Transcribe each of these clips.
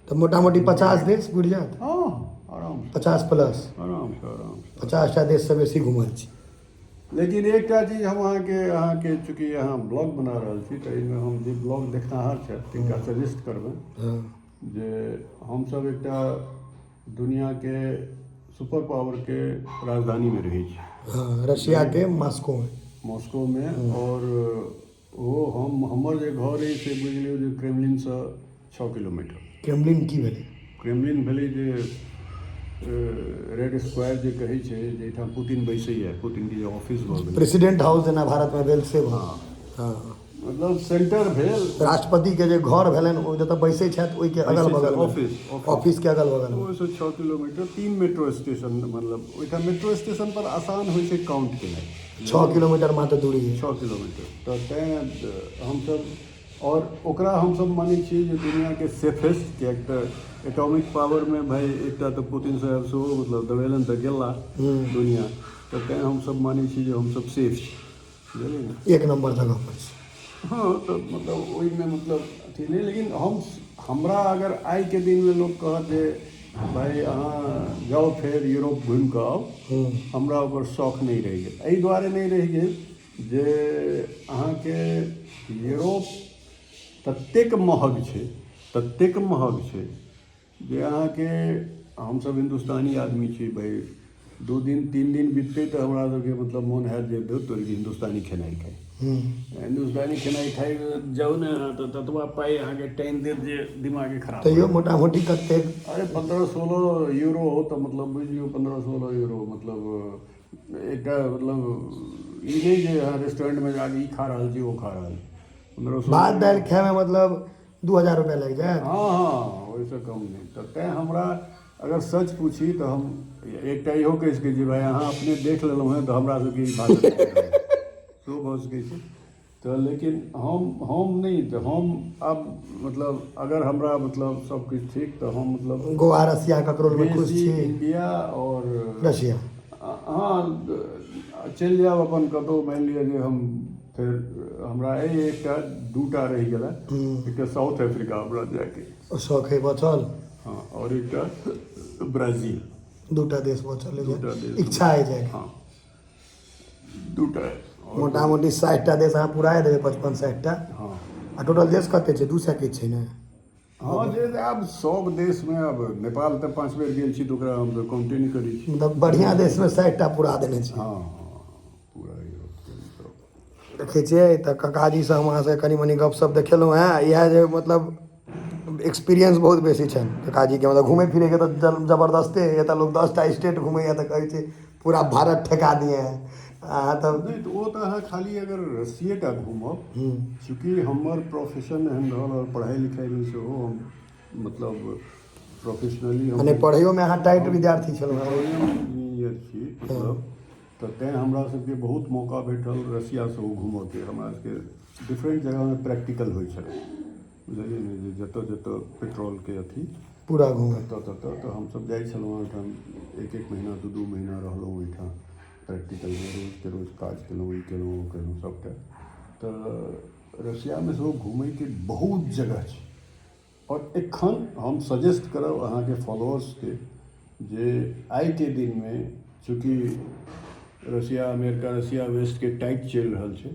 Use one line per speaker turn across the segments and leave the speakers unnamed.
तो मोटा मोटी 50 देश बुझ जात।
हाँ आराम
50 प्लस
आराम से आराम से
50टा देश से बेसी घूमल छी।
लेकिन एकटा चीज हम अहाँके चूँकि यहाँ ब्लॉग बना रहल छी तऽ एहिमे हम जे ब्लॉग देखनिहार छथि तिनका सजेस्ट करबनि
हाँ
जे हमसब एकटा दुनियाके सुपर पावरके राजधानीमे रहै छी
हाँ रशिया के मॉस्को में।
मॉस्कोमे और ओ हमर जे घर अइ से बुझि लियौ जे क्रेमलिनसँ 6 किलोमीटर।
क्रेमलिन की भेलै?
क्रेमलिन भेलै जे रेड स्क्वायर जे कहै छै जाहिठाम पुतिन बैसैए, पुतिनके जे ऑफिस भऽ गेलै,
प्रेसिडेंट हाउस जेना भारत में भेल से
हाँ
हाँ
मतलब सेंटर भेल
राष्ट्रपति के जे घर भेलनि ओ जतऽ बैसै छथि ओहि के अगल बगल ऑफिस के अगल बगल में।
ओहिसँ 6 किलोमीटर 3 मेट्रो स्टेशन, मतलब ओहिठाम मेट्रो स्टेशन पर आसान होइ छै काउंट केनाइ।
6 किलोमीटर मात्र दूरी है।
6 किलोमीटर तऽ तैँ हमसब और ओकरा हमसब मानै छियै जे दुनियाके सेफेस्ट, किएक तऽ एटॉमिक पावरमे भाई एकटा तऽ पुतिन साहब सेहो मतलब दबेलनि तऽ गेला दुनिया, तऽ तैँ हमसब मानै छी जे हमसब सेफ छी, बुझलियै ने।
एक नंबर जगह पर छी।
हाँ तो मतलब ओहिमे मतलब अथी नहीं, लेकिन हमरा अगर आइ के दिन में लोग कहत जे भाई अहाँ जाओ फेर यूरोप घूमि कऽ आउ, हमरा ओकर शौक नहीं रहि गेल। एहि दुआरे नहीं रहि गेल जे अहाँके यूरोप ततेक महग छै जे अहाँके हमसब हिंदुस्तानी आदमी छी भाई, 2 दिन 3 दिन बीततै तऽ हमरा सबके मतलब मोन हैत जे धौ तोड़ि हिंदुस्तानी खेनाइ खाइ। हिंदुस्तानी खेनाइ खाइ जाउ ने तऽ ततबा पाइ अहाँके टाइम देत जे दिमागे खराब।
तैयो मोटा मोटी कतेक?
अरे 15-16 यूरो तऽ मतलब बुझि लियौ 15-16 यूरो मतलब एकटा मतलब ई नहीं जे अहाँ रेस्टोरेंटमे जाके ई खा रहल छी ओ खा रहल छी। 15-16
भात दालि खाए में मतलब 2000 रुपया लागि जायत।
हाँ ओहिसँ कम नहीं। तऽ तैँ हमरा अगर सच पूछी तऽ हम एकटा इहो कहि सकै छी भाई अहाँ अपने देख लेलहुँ हैं तऽ हमरा सबके ई बात सेहो भऽ सकै छै। तऽ लेकिन हम नहीं, तऽ हम आब मतलब अगर हमरा मतलब सब किछु ठीक तऽ हम मतलब
गोवा रसिया ककरोल में खुश
बेसी
छी?
इंडिया और
रशिया
हाँ चलि जायब अपन कतहु, मानि लिअ जे हम फेर हमरा एकटा 2टा रहि गेला, एकटा साउथ अफ्रीका हमरा जायके
शौक है बचल।
हाँ और एकटा ब्राजील।
2टा देश बचल है,
2टा देश
इच्छा है जाए।
हाँ 2टा
मोटा मोटी 60टा देश अहाँ पुराए देबै, 55-60टा।
हाँ
आ टोटल देश कते छै? 200 के छै ने?
हाँ जे आब सब देशमे, अब नेपाल तऽ 5 बेर गेल छी तऽ ओकरा हम तऽ काउंटे नहीं करै छी।
मतलब बढ़िया देश में 60टा पुरा देने छी।
हाँ पूरा यूरोपके मतलब
देखै छियै तऽ ककाजीसँ हम अहाँसँ कनि मनि गपशप देखेलहुँ हैं। इएह जे मतलब एक्सपीरियंस बहुत बेसी छनि ककाजीके, मतलब घूमै फिरैके तऽ जबरदस्ते है। एतऽ लोग 10टा स्टेट घूमैया तऽ कहै छै पूरा भारत ठेका दिए हैं। अहाँ तऽ
नहीं तऽ ओ तऽ अहाँ खाली अगर रसिएटा घूमब, चूँकि हमर प्रोफेशन एहन रहल और पढ़ाई लिखाईमे सेहो हम मतलब प्रोफेशनली हम
मने पढ़ैयोमे अहाँ टाइट विद्यार्थी छलहुँ हैं।
पेट्रोलियम इंजीनियर छी मतलब, तऽ तैँ हमरा सबके बहुत मौका भेटल रसिया सेहो घूमऽके। हमरा सबके डिफरेंट जगहमे प्रैक्टिकल होइ छलै, बुझलियै ने, जे जतऽ जतऽ पेट्रोलके अथी
पूरा घूमे
ततऽ तऽ हमसब जाइ छलहुँ ओहिठाम 1-1 महीना 2-2 महीना रहलहुँ ओहिठाम प्रैक्टिकलमे, रोजके रोज काज केलहुँ, ई केलहुँ ओ केलहुँ सबटा। तऽ रसियामे सेहो घुमैके बहुत जगह छै। और एखन हम सजेस्ट करब अहाँके फॉलोअर्सके जे आइके दिनमे चूँकि रसिया वेस्टके टाइट चलि रहल छै,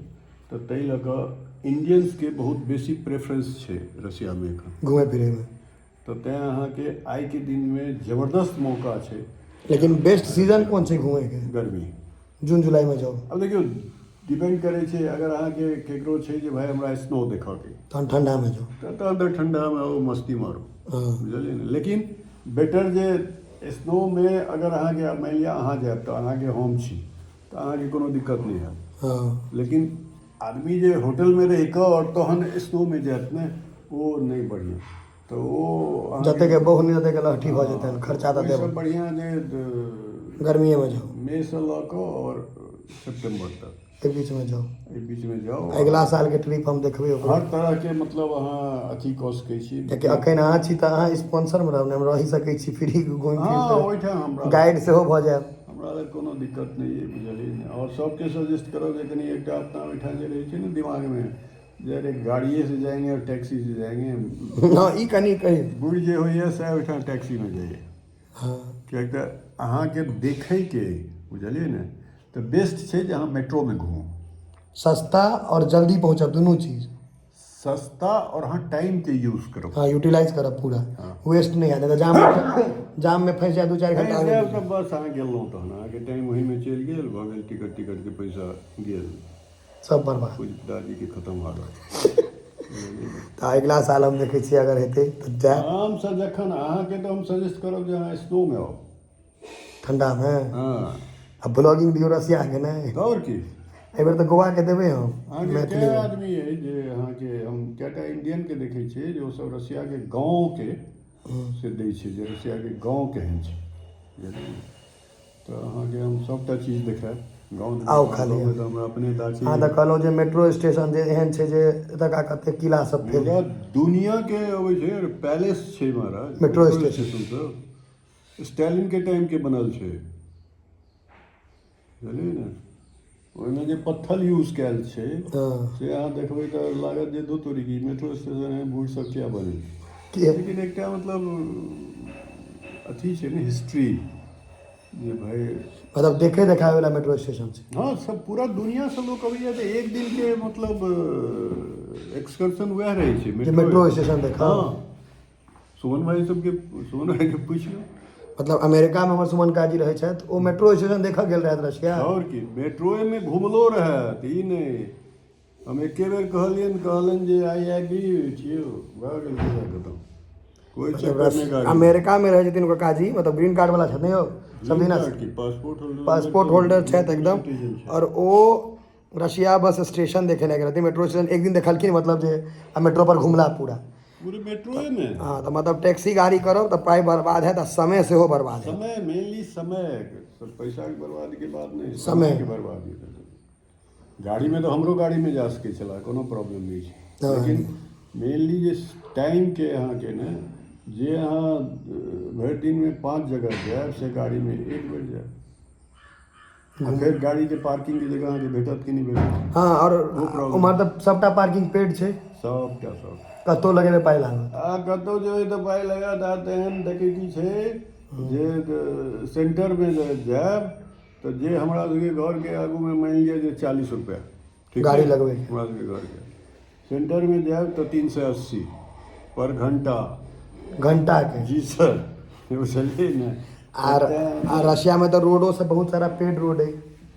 तऽ ताहि लऽ कऽ इंडियंसके बहुत बेसी प्रेफरेंस छै रसियामे एखन
घूमै फिरैमे।
तऽ तैँ अहाँके आइके दिनमे जबरदस्त मौका छै।
लेकिन बेस्ट सीजन कोन छै घूमैके?
गर्मी।
जून जुलाई में जाओ।
अब देखियौ डिपेंड करै छै, अगर अहाँके केकरो छै जे भाई हमरा स्नो देखऽके
तहन ठंडा में जाओ।
तहन तऽ ठंडामे आउ मस्ती मारू,
हाँ
बुझलियै ने। लेकिन बेटर जे स्नोमे अगर अहाँके मानि लिअ अहाँ जायब तऽ अहाँके हम छी तऽ अहाँके कोनो दिक्कत नहीं हैत।
हाँ
लेकिन आदमी जे होटलमे रहि कऽ और तहन स्नोमे जायत ने, ओ नहीं बढ़िआँ। तऽ ओ
जते के बहु नहीं तते के लहठी भऽ जेतनि, खर्चा तऽ
ओहिसँ
देब।
बढ़िआँ जे
गर्मीए में जाओ,
मई से लऽ कऽ और सितंबर तक
एहि बीच में जाओ।
एहि बीचमे जाउ।
अगिला साल के ट्रिप हम देखबै ओकरो।
हर तरहके मतलब अहाँ अथी कऽ सकै छी।
कियाकि अखन अहाँ छी तऽ अहाँ स्पॉन्सरमे रहब, हम रहि सकै छी फ्री घुमि
हाँ
फिर
ओहिठाम
कऽ, गाइड सेहो भऽ जायब।
हमरा लग कोनो दिक्कत नहीं है, बुझलियै ने। और सबके सजेस्ट करब जे कनि एकटा अपना ओहिठाम जे रहै छै ने दिमागमे जरे गाड़िए से जाएंगे और टैक्सी से जाएंगे
हाँ ई कनी कही
बुढ़ जे होइए से ओहिठाम टैक्सी में जाइए
हाँ
किएक तऽ अहाँके देखैके बुझलियै ने तऽ बेस्ट छै जे अहाँ मेट्रोमे घूमू
सस्ता और जल्दी पहुंचब दोनों चीज
सस्ता और अहाँ टाइमके यूज करब
हाँ यूटिलाइज करब पूरा
हाँ।
वेस्ट नहीं है तो जाम में फंस जाए 2-4 घंटा आगे
जायब तऽ बस अहाँ गेलहुँ तहन अहाँके टाइम ओहीमे चलि गेल भऽ गेल टिकटके पैसा गेल
सब बर्बाद
कुछ दादीके खतम भऽ गेल
तो अगला साल हम देखे छियै अगर हेतै तो जाए
आरामसँ जखन अहाँके तऽ हम सजेस्ट करब जे अहाँ स्नोमे आउ
ठंडा में
हाँ
अब ब्लॉगिंग दियो रसिया के नहीं
तऽ आओर की
एहि बेर तऽ गोवा के देबै हम
अहाँके
मैथिली
कए
में।
आदमी अइ जे अहाँके हम कएटा इंडियनके देखै छियै जे ओसभ रसियाके गाँवके से दै छै जे रसियाके गाँव केहन छै बुझलियै तऽ अहाँके हम सभटा चीज देखायब गाँव
आउ खाली।
तऽ हमरा अपने दाची
हाँ तऽ कहलहुँ जे मेट्रो स्टेशन जे एहन छै जे एतुका कते किला सब फेर
पूरा दुनियाके अबै छै और पैलेस छै महाराज
मेट्रो स्टेशन।
सब स्टालिनके टाइमके बनल छै बुझलियै ने ओहिमे जे पत्थर यूज कयल छै
हाँ
से अहाँ देखबै तऽ लागत जे दू तोरी की मेट्रो स्टेशन है बूढ़ सब क्या बने
कि
लेकिन एकटा मतलब अथी छै ने हिस्ट्री जे भाई
मतलब देखे देखावे वाला मेट्रो स्टेशन छै
हाँ सब पूरा दुनिया से लोग अबैया तऽ एक दिन के मतलब एक्सकर्शन वएह रहै छै
जे मेट्रो स्टेशन देखा
हाँ सोहन भाई सबके सोहन भाई के पूछियो
मतलब अमेरिका में हमर सुमन काजी रहै छथि ओ मेट्रो स्टेशन देखऽ गेल रहथि रशिया
और की मेट्रोए में घुमलो रहत ई नहीं हम एके बेर कहलन जे आई एग्री विथ यू भऽ गेल पूरा खत्म कोई चक्कर नहीं गाड़ी
अमेरिका में रहै छथिन ओकर काजी मतलब ग्रीन कार्ड वाला छथिन यौ सब दिन
की
पासपोर्ट होल्डर छथि एकदम और ओ रशिया बस स्टेशन देखे लगे रहथिन मेट्रो स्टेशन एक दिन देखलखिन मतलब जे आ मेट्रो पर घुमला पूरा
पूरे मेट्रोए में
हाँ तो मतलब टैक्सी गाड़ी करब तो पाई बर्बाद है तो समय सेहो बर्बाद है
समय मेनली समय सब पैसा के बर्बादी के बात नहीं
समय।
के बर्बादी गाड़ी में तो हमरो गाड़ी में जा सकै छला कोनो प्रॉब्लम नहीं छै
हाँ।
लेकिन मेनली जे टाइम के अहाँ के ने जे अहाँ भरि दिन में 5 जगह जायब से गाड़ी में एक बेर जायब आ फिर गाड़ी के पार्किंग के जगह अहाँके भेटत कि नहीं भेटत
हाँ और
problem।
उम्हर तऽ सबटा पार्किंग पेड छै
सबटा सब
कतौ लगेबे पाई लागत
आ कतहु जेबै तऽ पाइ लागत आ तेहन डकैती छै जे सेंटर में जायब तऽ जे हमरा सबके घर के आगू में मान लिअ जे 40 रुपया ठीक
गाड़ी
छै?
लगबै के।
हमरा सबके घर के सेंटर में जायब तऽ 380 पर घंटा
के
जी सर बुझलियै ने
आ रशिया में तो रोडो से बहुत सारा पेड रोड है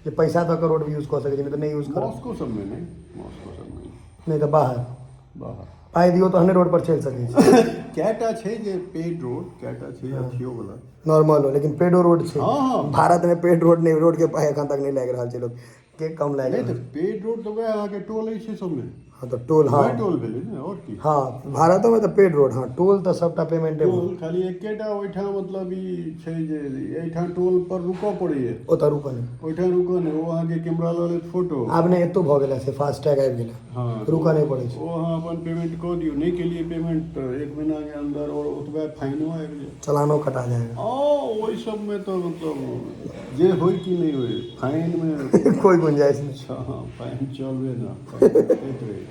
जे पैसा दऽ के रोड यूज कऽ सकै छी नहीं तो नहीं यूज करब
मॉस्को सबमे नहीं मॉस्को सबमे नहीं
नहीं तो बाहर
बाहर
पाई दियो तो हने रोड पर चलि सकै छी
कएटा छै जे पेड रोड कएटा छै अथियो वाला
नॉर्मल हो लेकिन पेडो रोड छै
हाँ, हाँ।
भारत में पेड रोड नहीं रोड के पाई एखन तक नहीं लागि रहल छै लोग के कम लागि
नहीं
रहल
तऽ पेड रोड तऽ वएह अहाँके टोल छै सबमे
हाँ तो टोल हाँ
वएह टोल भेलै ने और की
हाँ भारतो में तो पेड रोड हाँ टोल तो सबटा पेमेंटे
टोल खाली एकेटा ओहिठाम मतलब ई छै जे एहिठाम टोल पर रुकऽ पड़ैए
ओतऽ रुकऽ नहीं
ओहिठाम रुकऽ नहि ओ अहाँके कैमरा लऽ लेत फोटो
आब नहीं एतो भऽ गेलै से फास्ट टैग आबि गेलै
हाँ
रुकऽ नहीं पड़ै छै
ओ अहाँ अपन पेमेंट कऽ दियौ नहि केलिए पेमेंट तऽ 1 महीना के अंदर और ओतबे फाइनो आबि जायत
चलानो कटा जाएगा
ओहि सबमे तऽ मतलब जे होय कि नहीं होय फाइन में
कोई गुंजाइश नहीं
अच्छा हाँ फाइन चलबे ना दैत रहै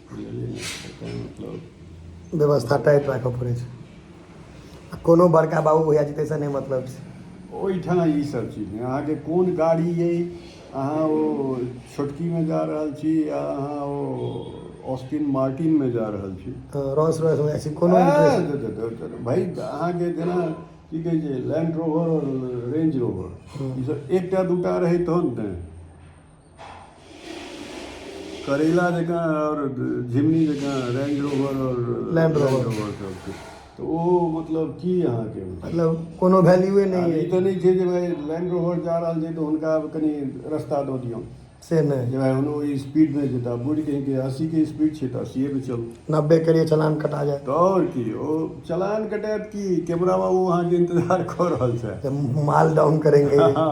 बुझलियै ने तैँ मतलब
व्यवस्था टाइट राखऽ पड़ै छै आ कोनो बड़का बाबू भैया जी तैसे नहीं मतलब छै
ओहिठाम ई सब चीज नहि अहाँके कोन गाड़ी अइ अहाँ ओ छोटकीमे जा रहल छी या अहाँ ओ ऑस्टिन मार्टिनमे जा रहल छी
रॉस रॉयस में ऐसी कोनो इंटरेस्ट
भाई अहाँके जेना की कहै छै लैंड रोवर और रेंज रोवर ई सब एकटा दूटा रहै तहन ने करेला जकाँ और झिमनी जकाँ रेंज रोवर और
लैंड रोवर।
सबके तऽ ओ मतलब की अहाँके
मतलब कोनो वैल्यूए नहीं
ई
है
तऽ नहीं छै जे भाई लैंड रोवर जा रहल छै तऽ हुनका कनि रास्ता दऽ दियौ
से नहीं
जे भाई हुनो स्पीड में जेता बुढ़ के 80 के स्पीड छै तऽ 80 पे चलू
90 के लिए चलान कटा जाए
तऽ और की ओ चलान कटायत की कैमरा बाबू अहाँके इंतजार कऽ रहल छै
जब माल डाउन करेंगे
हाँ